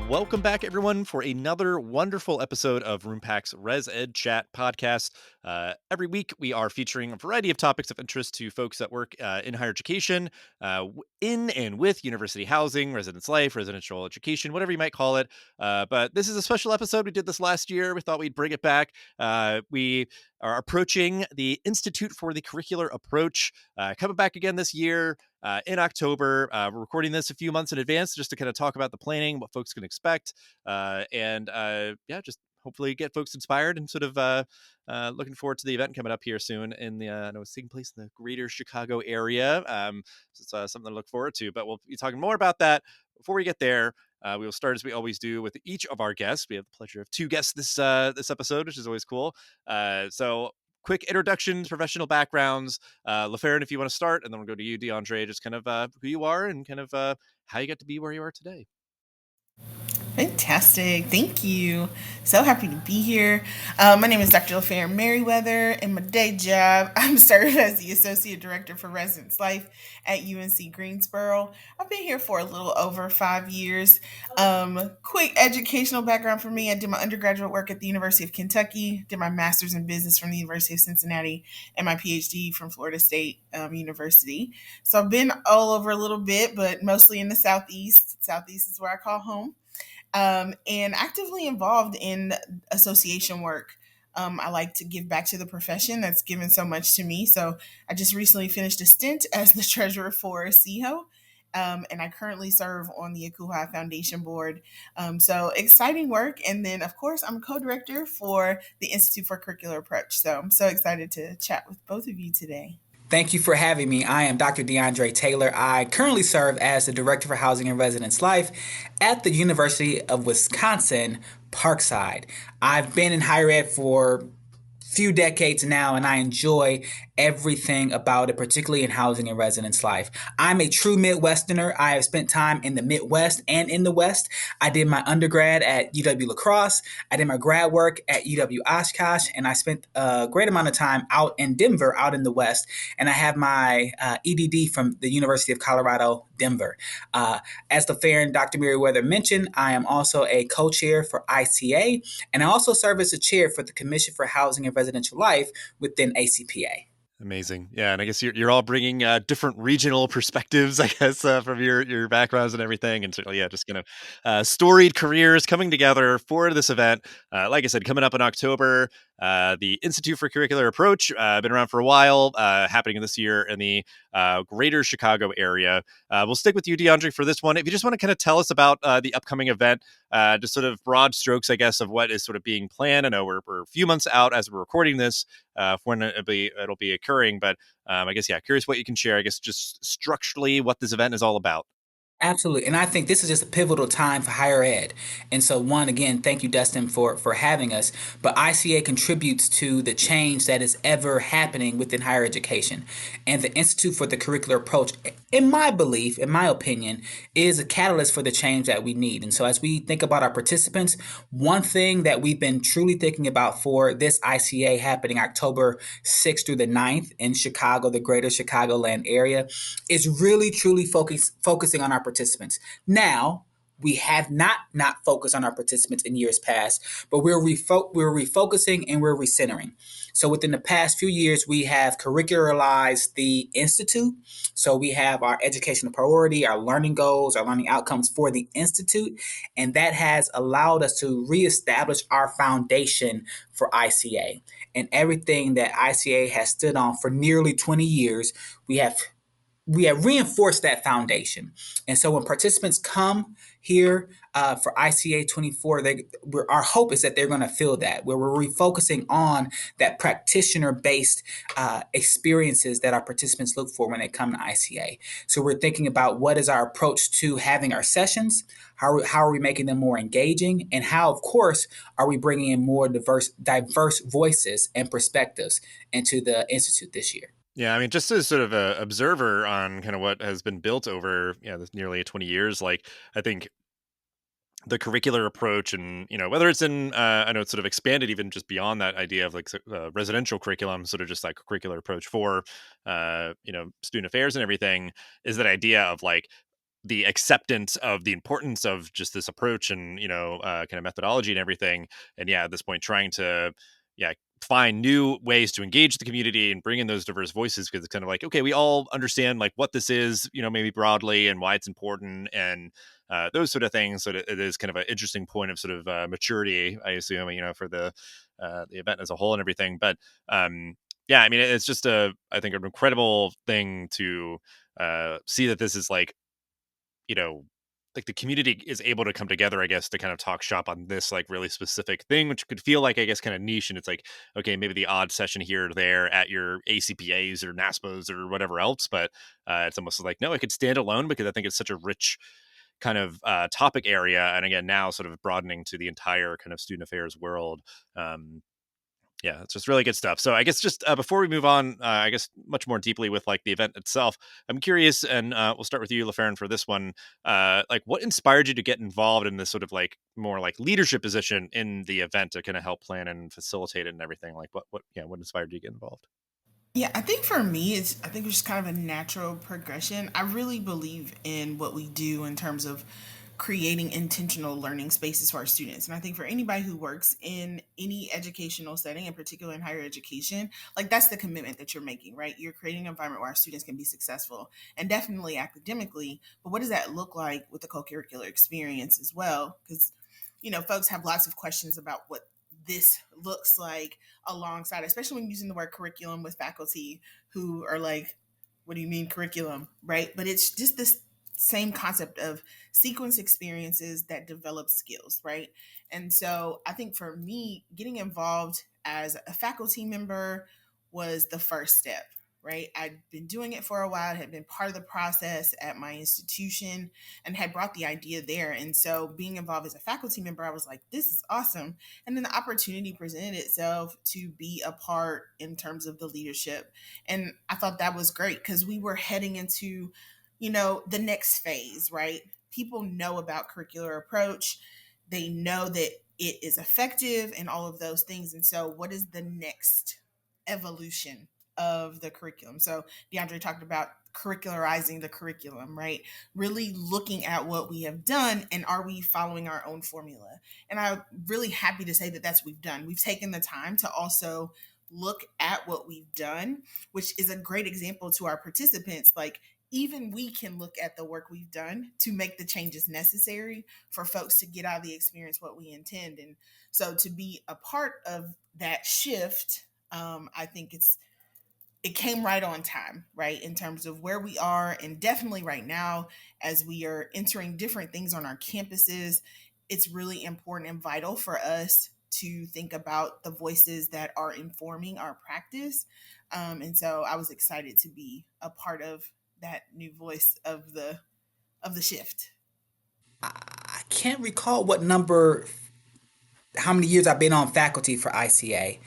Welcome back, everyone, for another wonderful episode of RoomPack's ResEdChat podcast. Every week, we are featuring a variety of topics of interest to folks that work in higher education, in and with university housing, residence life, residential education, whatever you might call it. But this is a special episode. We did this last year. We thought we'd bring it back. We are approaching the Institute for the Curricular Approach, coming back again this year. In October. We're recording this a few months in advance just to kind of talk about the planning, what folks can expect, and just hopefully get folks inspired and sort of looking forward to the event coming up here soon in the, I know it's taking place in the greater Chicago area. So it's something to look forward to, but we'll be talking more about that. Before we get there, we will start as we always do with each of our guests. We have the pleasure of two guests this episode, which is always cool. So quick introductions, professional backgrounds. LaFarin, if you want to start, and then we'll go to you, DeAndre, just kind of who you are and kind of how you got to be where you are today. Fantastic. Thank you. So happy to be here. My name is Dr. LaFarin Meriwether. In my day job, I'm served as the Associate Director for Residence Life at UNC Greensboro. I've been here for a little over 5 years. Quick educational background for me. I did my undergraduate work at the University of Kentucky, did my master's in business from the University of Cincinnati, and my PhD from Florida State University. So I've been all over a little bit, but mostly in the Southeast. Southeast is where I call home. And actively involved in association work. I like to give back to the profession that's given so much to me. So I just recently finished a stint as the treasurer for CIHO. And I currently serve on the Akuhai Foundation Board. So exciting work. And then, of course, I'm co-director for the Institute for Curricular Approach. So I'm so excited to chat with both of you today. Thank you for having me. I am Dr. DeAndre Taylor. I currently serve as the Director for Housing and Residence Life at the University of Wisconsin, Parkside. I've been in higher ed for few decades now, and I enjoy everything about it, particularly in housing and residence life. I'm a true Midwesterner. I have spent time in the Midwest and in the West. I did my undergrad at UW-La Crosse. I did my grad work at UW-Oshkosh, and I spent a great amount of time out in Denver, out in the West. And I have my EDD from the University of Colorado, Denver. As the fair and Dr. Meriwether mentioned, I am also a co-chair for ICA, and I also serve as a chair for the Commission for Housing and Residential Life within ACPA. Amazing. Yeah. And I guess you're all bringing different regional perspectives, I guess, from your backgrounds and everything. And certainly, yeah, just kind of storied careers coming together for this event. Like I said, coming up in October, the Institute for Curricular Approach, been around for a while, happening this year in the greater Chicago area. We'll stick with you, DeAndre, for this one. If you just want to kind of tell us about the upcoming event, just sort of broad strokes, I guess, of what is sort of being planned. I know we're a few months out as we're recording this for when it'll be occurring, but I guess, yeah, curious what you can share, I guess, just structurally what this event is all about. Absolutely. And I think this is just a pivotal time for higher ed. And so, one, again, thank you, Dustin, for having us. But ICA contributes to the change that is ever happening within higher education. And the Institute for the Curricular Approach, in my belief, in my opinion, is a catalyst for the change that we need. And so as we think about our participants, one thing that we've been truly thinking about for this ICA happening October 6th through the 9th in Chicago, the greater Chicagoland area, is really, truly focusing on our participants. Now, we have not focused on our participants in years past, but we're refocusing and we're recentering. So within the past few years, we have curricularized the Institute. So we have our educational priority, our learning goals, our learning outcomes for the Institute, and that has allowed us to reestablish our foundation for ICA. And everything that ICA has stood on for nearly 20 years, we have reinforced that foundation. And so when participants come here for ICA 24, our hope is that they're going to feel that, where we're refocusing on that practitioner-based experiences that our participants look for when they come to ICA. So we're thinking about what is our approach to having our sessions, how are we making them more engaging, and how, of course, are we bringing in more diverse voices and perspectives into the Institute this year. Yeah, I mean, just as sort of an observer on kind of what has been built over, this nearly 20 years, like I think the curricular approach and, whether it's in, I know it's sort of expanded even just beyond that idea of like residential curriculum, sort of just like a curricular approach for, student affairs and everything, is that idea of like the acceptance of the importance of just this approach and kind of methodology and everything. And yeah, at this point, trying to find new ways to engage the community and bring in those diverse voices, because it's kind of like, okay, we all understand like what this is, maybe broadly, and why it's important, and those sort of things. So it is kind of an interesting point of sort of maturity, I assume, for the event as a whole and everything. But yeah, I mean, it's just I think an incredible thing to see that this is like, like the community is able to come together, I guess, to kind of talk shop on this like really specific thing, which could feel like, I guess, kind of niche. And it's like, okay, maybe the odd session here or there at your ACPAs or NASPAs or whatever else. But it's almost like, no, it could stand alone, because I think it's such a rich kind of topic area. And again, now sort of broadening to the entire kind of student affairs world. Yeah, it's just really good stuff. So I guess just before we move on, I guess much more deeply with like the event itself, I'm curious, and we'll start with you, LaFarin, for this one. Like, what inspired you to get involved in this sort of like more like leadership position in the event to kind of help plan and facilitate it and everything? Like, what inspired you to get involved? Yeah, I think for me, I think it's just kind of a natural progression. I really believe in what we do in terms of creating intentional learning spaces for our students. And I think for anybody who works in any educational setting, in particular in higher education, like that's the commitment that you're making, right? You're creating an environment where our students can be successful and definitely academically. But what does that look like with the co-curricular experience as well? Because, folks have lots of questions about what this looks like alongside, especially when using the word curriculum with faculty who are like, what do you mean curriculum? Right. But it's just this same concept of sequence experiences that develop skills. Right. And so I think for me, getting involved as a faculty member was the first step. Right. I'd been doing it for a while, had been part of the process at my institution and had brought the idea there. And so being involved as a faculty member, I was like, this is awesome. And then the opportunity presented itself to be a part in terms of the leadership. And I thought that was great because we were heading into, the next phase, right? People know about curricular approach. They know that it is effective and all of those things. And so what is the next evolution of the curriculum? So DeAndre talked about curricularizing the curriculum, right? Really looking at what we have done and are we following our own formula? And I'm really happy to say that that's what we've done. We've taken the time to also look at what we've done, which is a great example to our participants. Like, even we can look at the work we've done to make the changes necessary for folks to get out of the experience what we intend. And so to be a part of that shift, I think it came right on time, right? In terms of where we are, and definitely right now, as we are entering different things on our campuses, it's really important and vital for us to think about the voices that are informing our practice. And so I was excited to be a part of that new voice of the shift. I can't recall how many years I've been on faculty for ICA.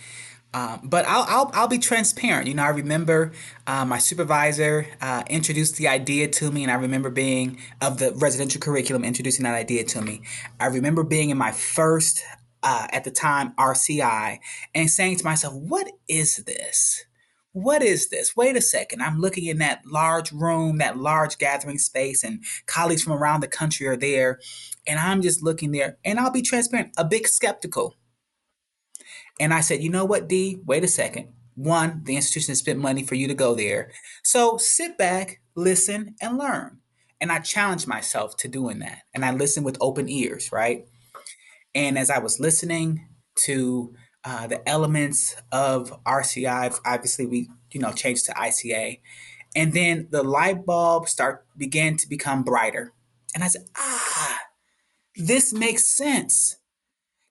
But I'll be transparent. I remember my supervisor introduced the idea to me, and I remember being of the residential curriculum introducing that idea to me. I remember being in my first, at the time, RCI, and saying to myself, "What is this? What is this? Wait a second. I'm looking in that large room, that large gathering space, and colleagues from around the country are there, and I'm just looking there, and I'll be transparent, a bit skeptical." And I said, you know what, D? Wait a second. One, the institution has spent money for you to go there. So sit back, listen, and learn. And I challenged myself to doing that. And I listened with open ears, right? And as I was listening to the elements of RCI, obviously we, changed to ICA. And then the light bulb began to become brighter. And I said, this makes sense.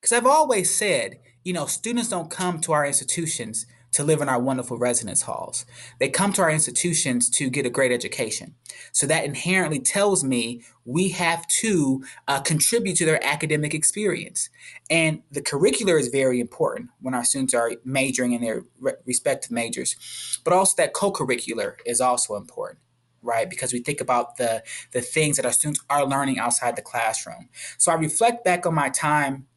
Because I've always said, students don't come to our institutions to live in our wonderful residence halls. They come to our institutions to get a great education. So that inherently tells me we have to contribute to their academic experience. And the curricular is very important when our students are majoring in their respective majors. But also that co-curricular is also important, right? Because we think about the things that our students are learning outside the classroom. So I reflect back on my time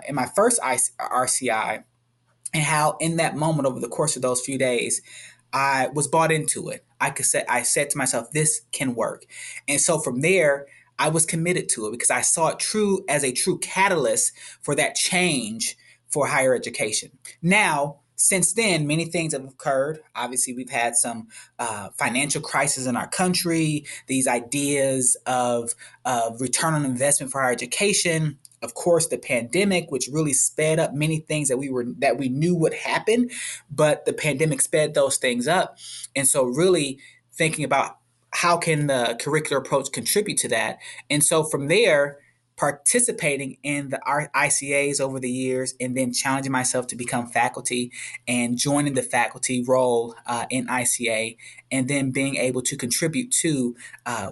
in my first RCI and how in that moment over the course of those few days, I was bought into it. I said to myself, this can work. And so from there, I was committed to it because I saw it true as a true catalyst for that change for higher education. Now, since then, many things have occurred. Obviously, we've had some financial crisis in our country. These ideas of return on investment for higher education. Of course, the pandemic, which really sped up many things that we knew would happen, but the pandemic sped those things up. And so, really thinking about how can the curricular approach contribute to that. And so, from there, participating in the ICAs over the years, and then challenging myself to become faculty and joining the faculty role in ICA, and then being able to contribute to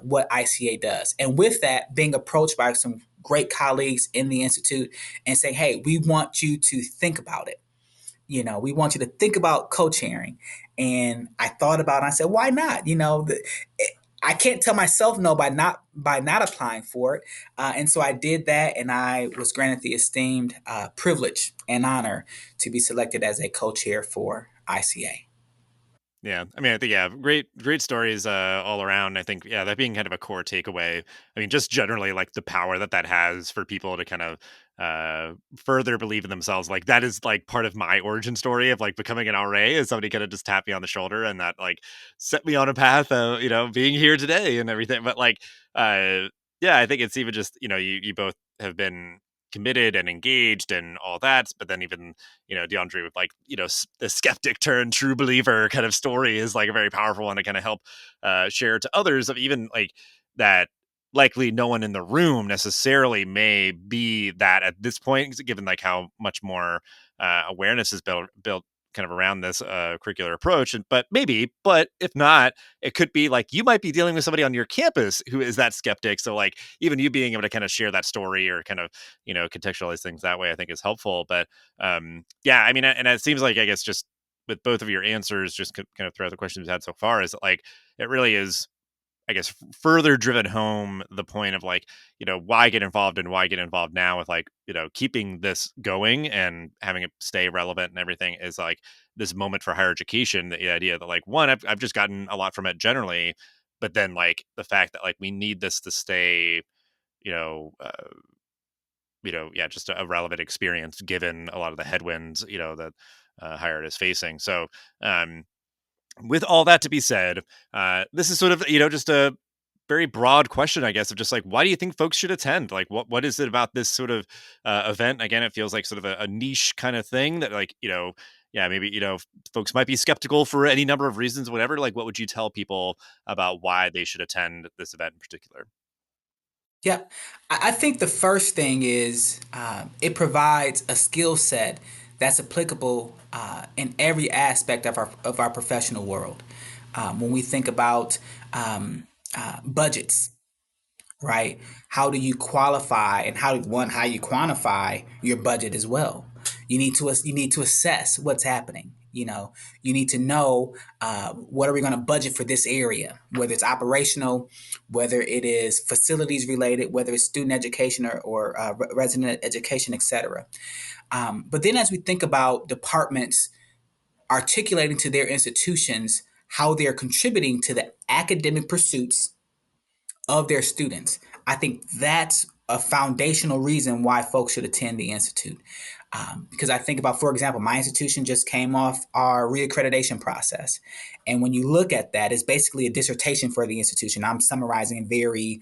what ICA does. And with that, being approached by some great colleagues in the Institute and saying, hey, we want you to think about it. We want you to think about co-chairing. And I thought about it. I said, why not? I can't tell myself no by not applying for it. And so I did that, and I was granted the esteemed privilege and honor to be selected as a co-chair for ICA. Yeah. I mean, I think, yeah, great stories all around. I think, yeah, that being kind of a core takeaway. I mean, just generally like the power that has for people to kind of further believe in themselves. Like that is like part of my origin story of like becoming an RA, is somebody kind of just tapped me on the shoulder and that like set me on a path of, being here today and everything. But like, yeah, I think it's even just, you both have been committed and engaged and all that, but then even DeAndre with like the skeptic turned true believer kind of story is like a very powerful one to kind of help share to others, of even like that likely no one in the room necessarily may be that at this point, given like how much more awareness is built kind of around this curricular approach. But if not, it could be like you might be dealing with somebody on your campus who is that skeptic. So like even you being able to kind of share that story or kind of, contextualize things that way, I think is helpful. But yeah, I mean, and it seems like, I guess, just with both of your answers, just kind of throughout the questions we've had so far, is that like, it really is, I guess, further driven home the point of like, why get involved and why get involved now with like, keeping this going and having it stay relevant and everything, is like this moment for higher education. The idea that like, one, I've just gotten a lot from it generally, but then like the fact that like we need this to stay, you know, uh, yeah, just a relevant experience given a lot of the headwinds, that higher ed is facing. So, with all that to be said, this is sort of, just a very broad question, I guess, of just like, why do you think folks should attend? Like, what is it about this sort of event? Again, it feels like sort of a niche kind of thing that like, yeah, maybe, folks might be skeptical for any number of reasons, whatever. Like, what would you tell people about why they should attend this event in particular? Yeah, I think the first thing is it provides a skill set that's applicable in every aspect of our professional world. When we think about budgets, right? How do you qualify, and how you quantify your budget as well? You need to assess what's happening. You need to know what are we going to budget for this area, whether it's operational, whether it is facilities related, whether it's student education or resident education, etc. But then as we think about departments articulating to their institutions how they're contributing to the academic pursuits of their students, I think that's a foundational reason why folks should attend the Institute. Because I think about, for example, my institution just came off our reaccreditation process. And when you look at that, it's basically a dissertation for the institution. I'm summarizing in very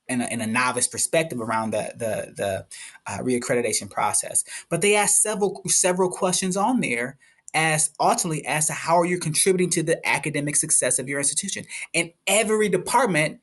in a novice perspective around the reaccreditation process. But they asked several questions on there as ultimately as to how are you contributing to the academic success of your institution. And every department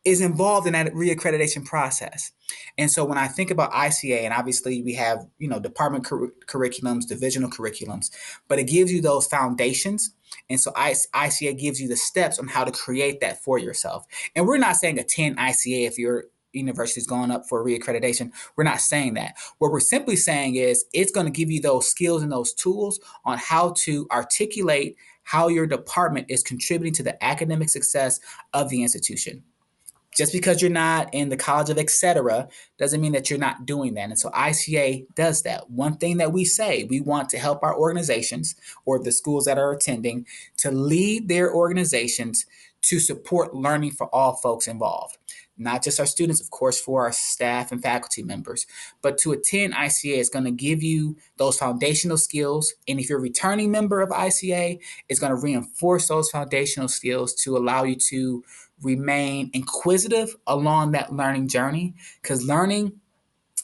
is involved in that reaccreditation process. And so when I think about ICA, and obviously we have, department curriculums, divisional curriculums, but it gives you those foundations. And so ICA gives you the steps on how to create that for yourself. And we're not saying attend ICA if your university is going up for reaccreditation. We're not saying that. What we're simply saying is it's going to give you those skills and those tools on how to articulate how your department is contributing to the academic success of the institution. Just because you're not in the College of etc. doesn't mean that you're not doing that. And so ICA does that. One thing that we say, we want to help our organizations or the schools that are attending to lead their organizations to support learning for all folks involved. Not just our students, of course, for our staff and faculty members, but to attend ICA is going to give you those foundational skills. And if you're a returning member of ICA, it's going to reinforce those foundational skills to allow you to remain inquisitive along that learning journey, because learning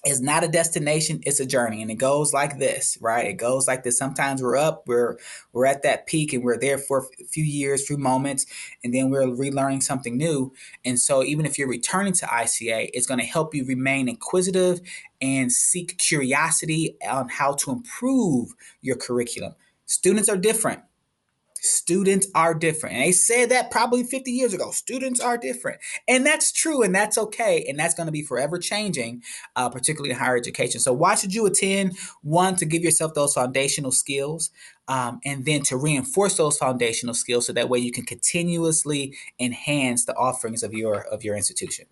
is not a destination, it's a journey, and it goes like this, right? It goes like this. Sometimes we're at that peak and we're there for a few years, few moments, and then we're relearning something new. And so even if you're returning to ICA, it's going to help you remain inquisitive and seek curiosity on how to improve your curriculum. Students are different. Students are different. And they said that probably 50 years ago. Students are different. And that's true, and that's okay. And that's going to be forever changing, particularly in higher education. So why should you attend? One, to give yourself those foundational skills, and then to reinforce those foundational skills so that way you can continuously enhance the offerings of your institution.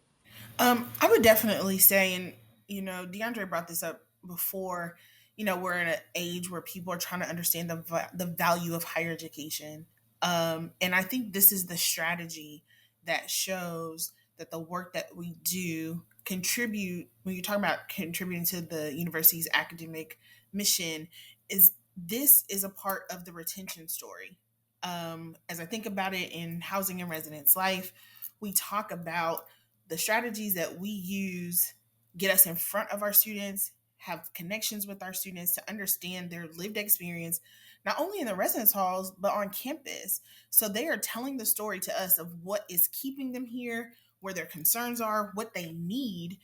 I would definitely say, and DeAndre brought this up before. We're in an age where people are trying to understand the value of higher education, and I think this is the strategy that shows that the work that we do contribute. When you're talking about contributing to the university's academic mission, is this is a part of the retention story. As I think about it in housing and residence life, we talk about the strategies that we use get us in front of our students, have connections with our students to understand their lived experience, not only in the residence halls, but on campus. So they are telling the story to us of what is keeping them here, where their concerns are, what they need,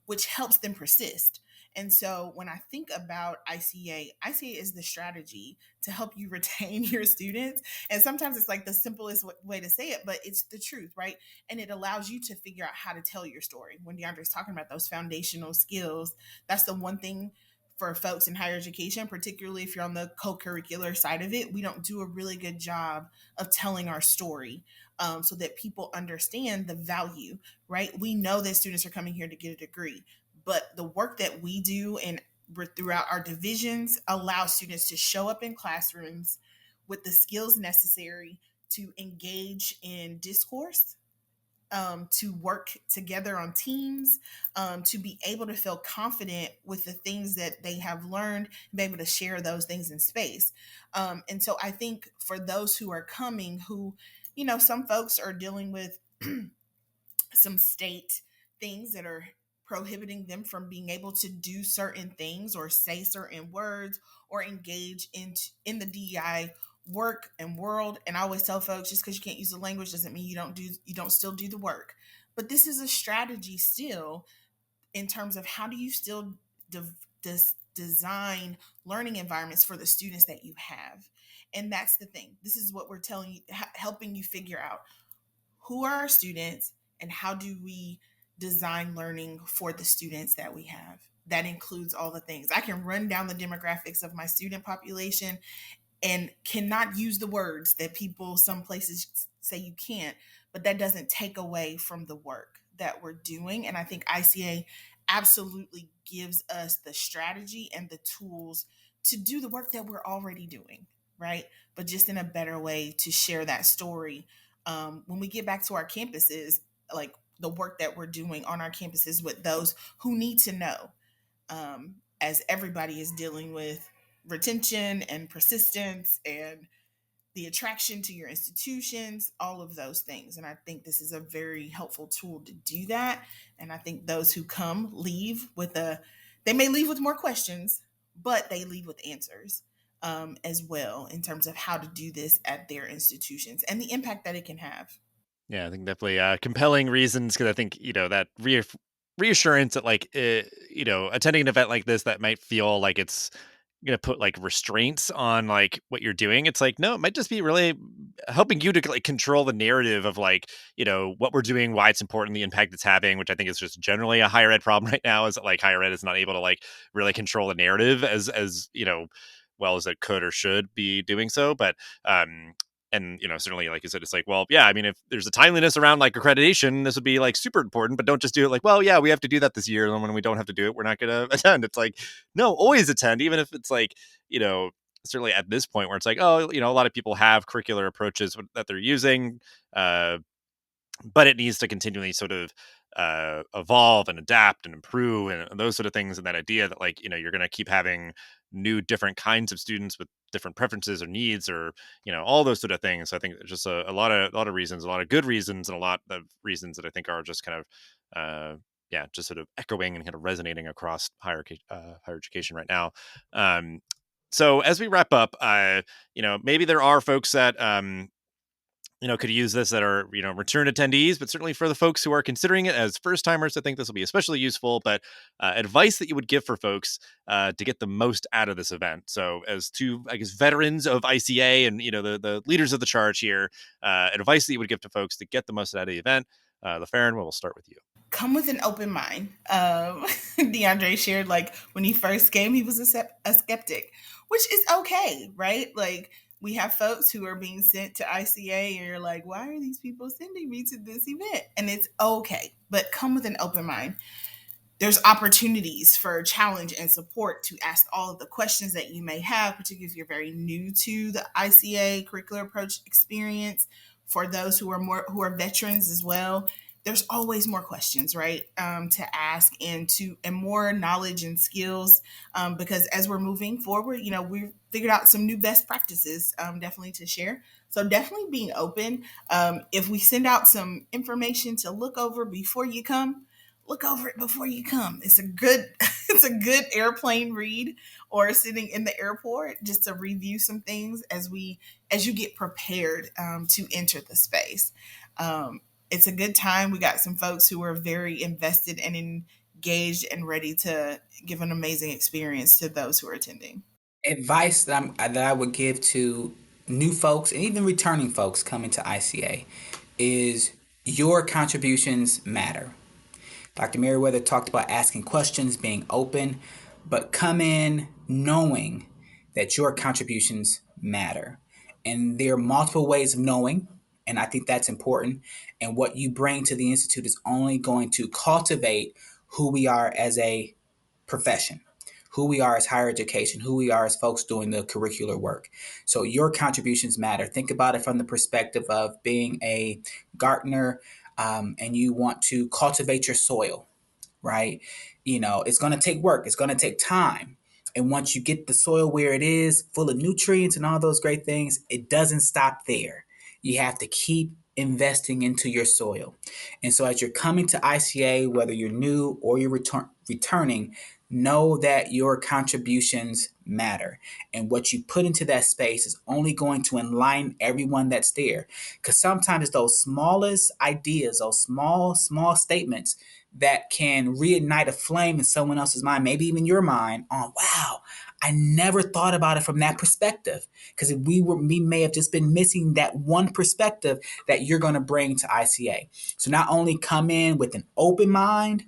which helps them persist. And so when I think about ICA is the strategy to help you retain your students. And sometimes it's like the simplest way to say it, but it's the truth, right? And it allows you to figure out how to tell your story. When DeAndre's talking about those foundational skills, that's the one thing for folks in higher education, particularly if you're on the co-curricular side of it, we don't do a really good job of telling our story, so that people understand the value, right? We know that students are coming here to get a degree, but the work that we do and throughout our divisions allow students to show up in classrooms with the skills necessary to engage in discourse, to work together on teams, to be able to feel confident with the things that they have learned, be able to share those things in space. And so I think for those who are coming, who, some folks are dealing with some state things that are prohibiting them from being able to do certain things or say certain words or engage in the DEI work and world. And I always tell folks, just because you can't use the language doesn't mean you don't still do the work. But this is a strategy still, in terms of how do you still design learning environments for the students that you have. And that's the thing. This is what we're telling you, helping you figure out who are our students and how do we design learning for the students that we have. That includes all the things. I can run down the demographics of my student population and cannot use the words that people some places say you can't, but that doesn't take away from the work that we're doing. And I think ICA absolutely gives us the strategy and the tools to do the work that we're already doing, right? But just in a better way to share that story, when we get back to our campuses, like the work that we're doing on our campuses with those who need to know, as everybody is dealing with retention and persistence and the attraction to your institutions, all of those things. And I think this is a very helpful tool to do that. And I think those who come they may leave with more questions, but they leave with answers, as well, in terms of how to do this at their institutions and the impact that it can have. Yeah, I think definitely compelling reasons, because I think that reassurance that like attending an event like this that might feel like it's gonna put like restraints on like what you're doing. It's like, no, it might just be really helping you to like control the narrative of like what we're doing, why it's important, the impact it's having, which I think is just generally a higher ed problem right now. Is that like higher ed is not able to like really control the narrative as well as it could or should be doing so. But And, certainly, like you said, it's like, well, yeah, I mean, if there's a timeliness around like accreditation, this would be like super important, but don't just do it like, well, yeah, we have to do that this year. And when we don't have to do it, we're not going to attend. It's like, no, always attend, even if it's like, certainly at this point where it's like, oh, a lot of people have curricular approaches that they're using. Uh, but it needs to continually sort of evolve and adapt and improve and those sort of things. And that idea that like, you're going to keep having new, different kinds of students with different preferences or needs or, all those sort of things. So I think there's just a lot of reasons, a lot of good reasons, and a lot of reasons that I think are just kind of, yeah, just sort of echoing and kind of resonating across higher education right now. So as we wrap up, maybe there are folks that, could use this that are, return attendees, but certainly for the folks who are considering it as first timers, I think this will be especially useful. But advice that you would give for folks to get the most out of this event. So, as two, I guess, veterans of ICA and the leaders of the charge here, advice that you would give to folks to get the most out of the event. LaFarin, we'll start with you. Come with an open mind. DeAndre shared like when he first came, he was a skeptic, which is okay, right? Like we have folks who are being sent to ICA and you're like, why are these people sending me to this event? And it's okay, but come with an open mind. There's opportunities for challenge and support to ask all of the questions that you may have, particularly if you're very new to the ICA curricular approach experience. For those who are veterans as well, there's always more questions, right, to ask and more knowledge and skills, because as we're moving forward, we've figured out some new best practices, definitely to share. So definitely being open. If we send out some information to look over before you come, look over it before you come. It's a good it's a good airplane read or sitting in the airport just to review some things as you get prepared to enter the space. It's a good time. We got some folks who are very invested and engaged and ready to give an amazing experience to those who are attending. Advice that I would give to new folks and even returning folks coming to ICA is your contributions matter. Dr. Meriwether talked about asking questions, being open, but come in knowing that your contributions matter. And there are multiple ways of knowing, and I think that's important. And what you bring to the Institute is only going to cultivate who we are as a profession, who we are as higher education, who we are as folks doing the curricular work. So your contributions matter. Think about it from the perspective of being a gardener, and you want to cultivate your soil, right? It's going to take work. It's going to take time. And once you get the soil where it is, full of nutrients and all those great things, it doesn't stop there. You have to keep investing into your soil. And so as you're coming to ICA, whether you're new or you're returning, know that your contributions matter. And what you put into that space is only going to enlighten everyone that's there. Because sometimes it's those smallest ideas, those small statements that can reignite a flame in someone else's mind, maybe even your mind, on, wow, I never thought about it from that perspective. Because we may have just been missing that one perspective that you're going to bring to ICA. So not only come in with an open mind,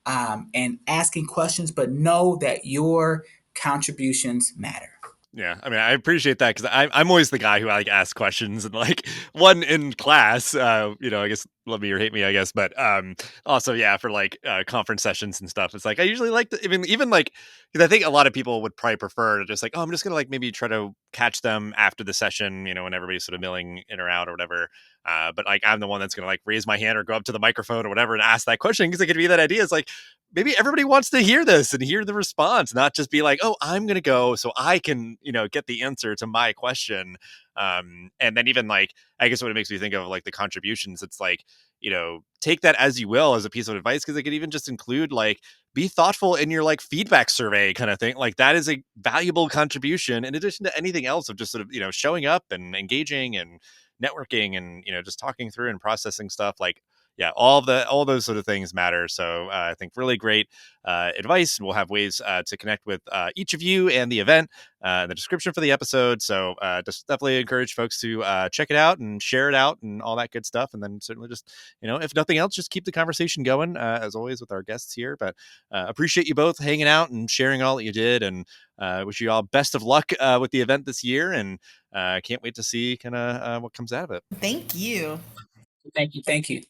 and asking questions, but know that your contributions matter. Yeah, I mean, I appreciate that because I'm always the guy who like asks questions and like one in class, I guess love me or hate me, I guess, but also yeah, for like conference sessions and stuff, it's like I usually like to even like because I think a lot of people would probably prefer to just like, oh, I'm just gonna like maybe try to catch them after the session, when everybody's sort of milling in or out or whatever. But like I'm the one that's gonna like raise my hand or go up to the microphone or whatever and ask that question because it could be that idea. It's like maybe everybody wants to hear this and hear the response, not just be like, oh, I'm going to go so I can, get the answer to my question. And then even like, I guess what it makes me think of like the contributions, it's like, take that as you will as a piece of advice. Cause it could even just include like, be thoughtful in your like feedback survey kind of thing. Like that is a valuable contribution in addition to anything else of just sort of, showing up and engaging and networking and, just talking through and processing stuff. Like, yeah, all those sort of things matter. So I think really great advice. We'll have ways to connect with each of you and the event in the description for the episode. So just definitely encourage folks to check it out and share it out and all that good stuff. And then certainly just, if nothing else, just keep the conversation going as always with our guests here. But appreciate you both hanging out and sharing all that you did, and wish you all best of luck with the event this year. And can't wait to see kind of what comes out of it. Thank you. Thank you. Thank you.